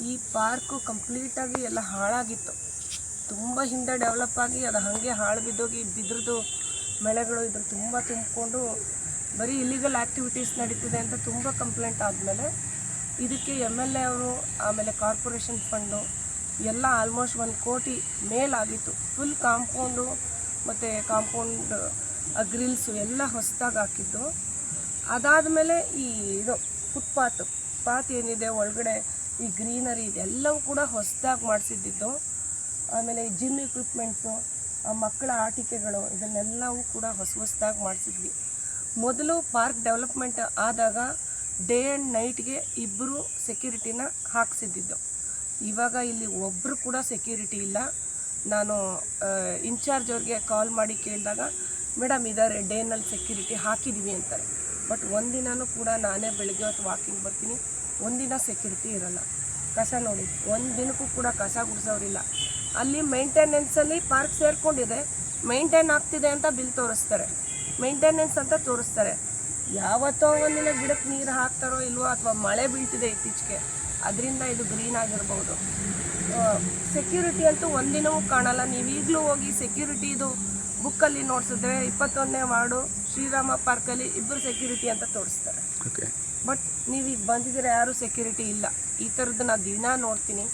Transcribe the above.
ಈ ಪಾರ್ಕು ಕಂಪ್ಲೀಟಾಗಿ ಎಲ್ಲ ಹಾಳಾಗಿತ್ತು. ತುಂಬ ಹಿಂದೆ ಡೆವಲಪ್ ಆಗಿ ಅದು ಹಾಗೆ ಹಾಳು ಬಿದ್ದೋಗಿ ಬಿದ್ರದ್ದು ಮಳೆಗಳು ಇದ್ರ ತುಂಬ ತುಂಬಿಕೊಂಡು ಬರೀ ಇಲ್ಲಿಗಲ್ ಆ್ಯಕ್ಟಿವಿಟೀಸ್ ನಡೀತಿದೆ ಅಂತ ತುಂಬ ಕಂಪ್ಲೇಂಟ್ ಆದಮೇಲೆ ಇದಕ್ಕೆ MLA ಅವರು ಆಮೇಲೆ ಕಾರ್ಪೊರೇಷನ್ ಫಂಡು ಎಲ್ಲ ಆಲ್ಮೋಸ್ಟ್ 1 ಕೋಟಿ ಮೇಲಾಗಿತ್ತು. ಫುಲ್ ಕಾಂಪೌಂಡು ಮತ್ತು ಕಾಂಪೌಂಡ್ ಗ್ರಿಲ್ಸು ಎಲ್ಲ ಹೊಸದಾಗಿ ಹಾಕಿದ್ದು. ಅದಾದಮೇಲೆ ಈ ಇದು ಪಾತ್ ಏನಿದೆ ಒಳಗಡೆ ಈ ಗ್ರೀನರಿ ಇದೆಲ್ಲವೂ ಕೂಡ ಹೊಸದಾಗಿ ಮಾಡಿಸಿದ್ದು. ಆಮೇಲೆ ಈ ಜಿಮ್ ಇಕ್ವಿಪ್ಮೆಂಟ್ಸು, ಮಕ್ಕಳ ಆಟಿಕೆಗಳು ಇದನ್ನೆಲ್ಲವೂ ಕೂಡ ಹೊಸದಾಗಿ ಮಾಡಿಸಿದ್ವಿ. ಮೊದಲು ಪಾರ್ಕ್ ಡೆವಲಪ್ಮೆಂಟ್ ಆದಾಗ ಡೇ ಆ್ಯಂಡ್ ನೈಟ್ಗೆ 2 ಸೆಕ್ಯೂರಿಟಿನ ಹಾಕ್ಸಿದ್ದು. ಇವಾಗ ಇಲ್ಲಿ ಒಬ್ಬರು ಕೂಡ ಸೆಕ್ಯೂರಿಟಿ ಇಲ್ಲ. ನಾನು ಇನ್ಚಾರ್ಜ್ ಅವ್ರಿಗೆ ಕಾಲ್ ಮಾಡಿ ಕೇಳಿದಾಗ ಮೇಡಮ್ ಇದ್ದಾರೆ, ಡೇನಲ್ಲಿ ಸೆಕ್ಯೂರಿಟಿ ಹಾಕಿದ್ದೀವಿ ಅಂತಾರೆ. ಬಟ್ ಒಂದಿನೂ ಕೂಡ ನಾನೇ ಬೆಳಗ್ಗೆ ಹೊತ್ತು ವಾಕಿಂಗ್ ಬರ್ತೀನಿ, ಒಂದಿನ ಸೆಕ್ಯೂರಿಟಿ ಇರಲ್ಲ. ಕಸ ನೋಡಿ, ಒಂದು ದಿನಕ್ಕೂ ಕೂಡ ಕಸ ಗುಡಿಸೋರಿಲ್ಲ. ಅಲ್ಲಿ ಮೇಂಟೆನೆನ್ಸಲ್ಲಿ ಪಾರ್ಕ್ ಸೇರಿಕೊಂಡಿದೆ, ಮೇಂಟೈನ್ ಆಗ್ತಿದೆ ಅಂತ ಬಿಲ್ ತೋರಿಸ್ತಾರೆ, ಮೇಂಟೆನೆನ್ಸ್ ಅಂತ ತೋರಿಸ್ತಾರೆ. ಯಾವತ್ತೋ ಒಂದಿನ ಗಿಡಕ್ಕೆ ನೀರು ಹಾಕ್ತಾರೋ ಇಲ್ವೋ, ಅಥವಾ ಮಳೆ ಬೀಳ್ತಿದೆ ಇತ್ತೀಚೆಗೆ, ಅದರಿಂದ ಇದು ಗ್ರೀನ್ ಆಗಿರ್ಬೋದು. ಸೆಕ್ಯೂರಿಟಿ ಅಂತೂ ಒಂದಿನವೂ ಕಾಣಲ್ಲ. ನೀವು ಈಗಲೂ ಹೋಗಿ ಸೆಕ್ಯೂರಿಟಿದು ಬುಕ್ಕಲ್ಲಿ ನೋಡಿಸಿದ್ರೆ 21ನೇ ವಾರ್ಡು ಶ್ರೀರಾಮ ಪಾರ್ಕಲ್ಲಿ 2 ಸೆಕ್ಯೂರಿಟಿ ಅಂತ ತೋರಿಸ್ತಾರೆ. ಬಟ್ ನೀವೀಗ ಬಂದಿದ್ದೀರ, ಯಾರೂ ಸೆಕ್ಯೂರಿಟಿ ಇಲ್ಲ. ಈ ಥರದ್ದು ನಾನು ದಿನ ನೋಡ್ತೀನಿ.